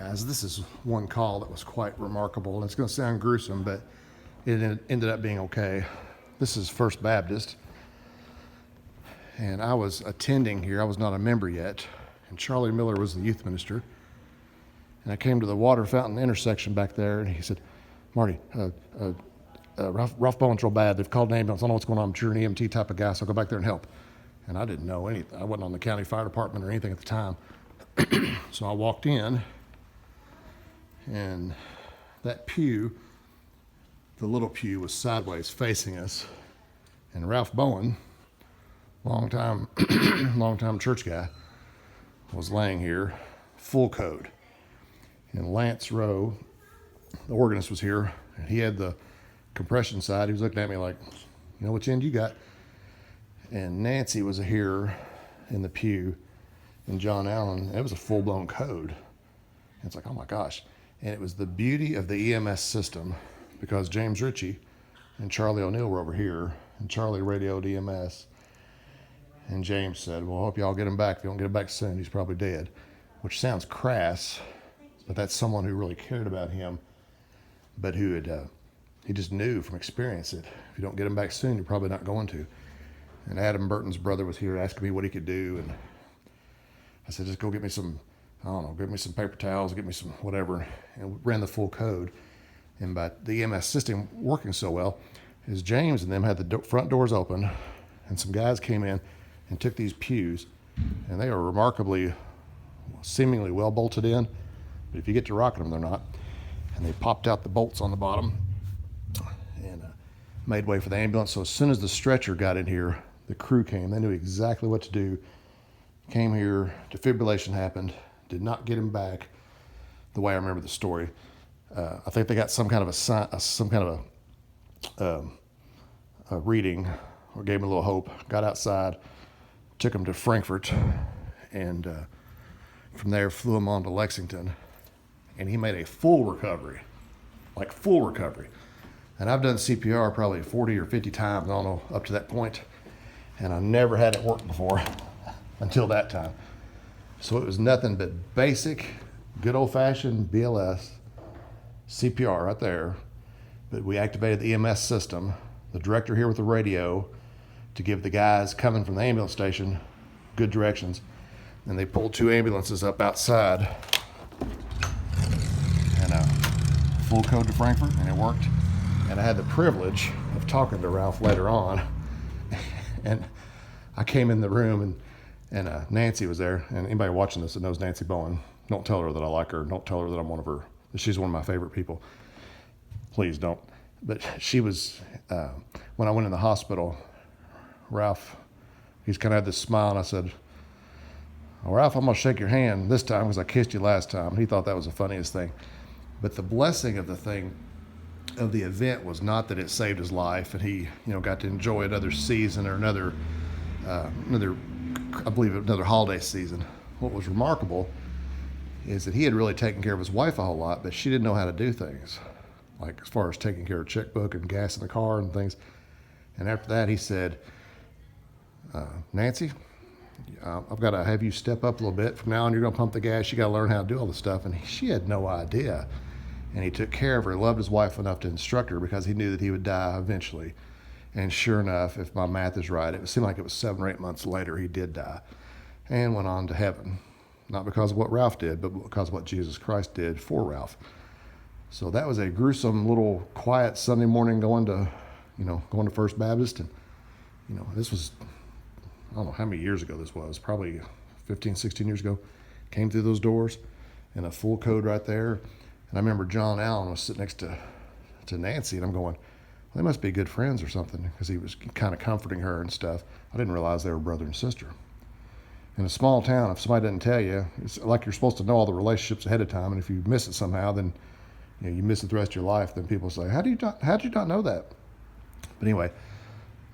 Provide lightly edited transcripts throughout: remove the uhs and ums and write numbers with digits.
guys, this is one call that was quite remarkable, and it's going to sound gruesome, but it ended up being okay. This is First Baptist, and I was attending here. I was not a member yet, and Charlie Miller was the youth minister. And I came to the water fountain intersection back there, and he said, Marty, Ralph Bowen's real bad. They've called an ambulance. I don't know what's going on. I'm sure an EMT type of guy, so I'll go back there and help. And I didn't know anything. I wasn't on the county fire department or anything at the time. So I walked in, and that pew, the little pew, was sideways facing us. And Ralph Bowen, long-time church guy, was laying here, full code. And Lance Rowe, the organist, was here, and he had the compression side. He was looking at me like, you know which end you got? And Nancy was here in the pew, and John Allen. It was a full-blown code. And it's like, oh my gosh. And it was the beauty of the EMS system, because James Ritchie and Charlie O'Neill were over here, and Charlie radioed EMS. And James said, well, I hope y'all get him back. If you don't get him back soon, he's probably dead. Which sounds crass, but that's someone who really cared about him, but who had, he just knew from experience that if you don't get him back soon, you're probably not going to. And Adam Burton's brother was here asking me what he could do, and I said, just go get me some, I don't know, get me some paper towels, get me some whatever, and we ran the full code. And by the EMS system working so well, is James and them had the front doors open, and some guys came in and took these pews, and they are remarkably, seemingly well bolted in, but if you get to rocking them, they're not. And they popped out the bolts on the bottom and made way for the ambulance. So as soon as the stretcher got in here, the crew came. They knew exactly what to do. Came here, defibrillation happened, did not get him back the way I remember the story. I think they got some kind of a reading, or gave him a little hope. Got outside, took him to Frankfurt, and from there flew him on to Lexington, and he made a full recovery, like full recovery. And I've done CPR probably 40 or 50 times, I don't know, up to that point, and I never had it work before until that time. So it was nothing but basic, good old-fashioned BLS, CPR right there. But we activated the EMS system, the director here with the radio, to give the guys coming from the ambulance station good directions. And they pulled 2 ambulances up outside, and full code to Frankfurt, and it worked. And I had the privilege of talking to Ralph later on. And I came in the room, and Nancy was there. And anybody watching this that knows Nancy Bowen, don't tell her that I like her. Don't tell her that I'm one of her. She's one of my favorite people. Please don't. But she was, when I went in the hospital, Ralph, he's kind of had this smile, and I said, well, Ralph, I'm going to shake your hand this time because I kissed you last time. He thought that was the funniest thing. But the blessing of the event was not that it saved his life and he, got to enjoy another season or another holiday season. What was remarkable is that he had really taken care of his wife a whole lot, but she didn't know how to do things, like as far as taking care of checkbook and gas in the car and things. And after that, he said, Nancy, I've got to have you step up a little bit. From now on, you're going to pump the gas. You got to learn how to do all this stuff. And she had no idea. And he took care of her. He loved his wife enough to instruct her because he knew that he would die eventually. And sure enough, if my math is right, it seemed like it was 7 or 8 months later he did die and went on to heaven. Not because of what Ralph did, but because of what Jesus Christ did for Ralph. So that was a gruesome little quiet Sunday morning going to First Baptist. And, this was, I don't know how many years ago this was, probably 15, 16 years ago. Came through those doors in a full code right there. And I remember John Allen was sitting next to Nancy, and I'm going, well, they must be good friends or something, because he was kind of comforting her and stuff. I didn't realize they were brother and sister. In a small town, if somebody doesn't tell you, it's like you're supposed to know all the relationships ahead of time, and if you miss it somehow, then you miss it the rest of your life. Then people say, how did you not know that? But anyway,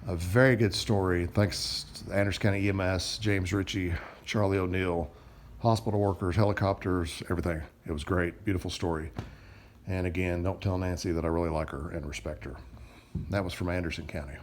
a very good story. Thanks to the Anderson County EMS, James Ritchie, Charlie O'Neill, hospital workers, helicopters, everything. It was great, beautiful story. And again, don't tell Nancy that I really like her and respect her. That was from Anderson County.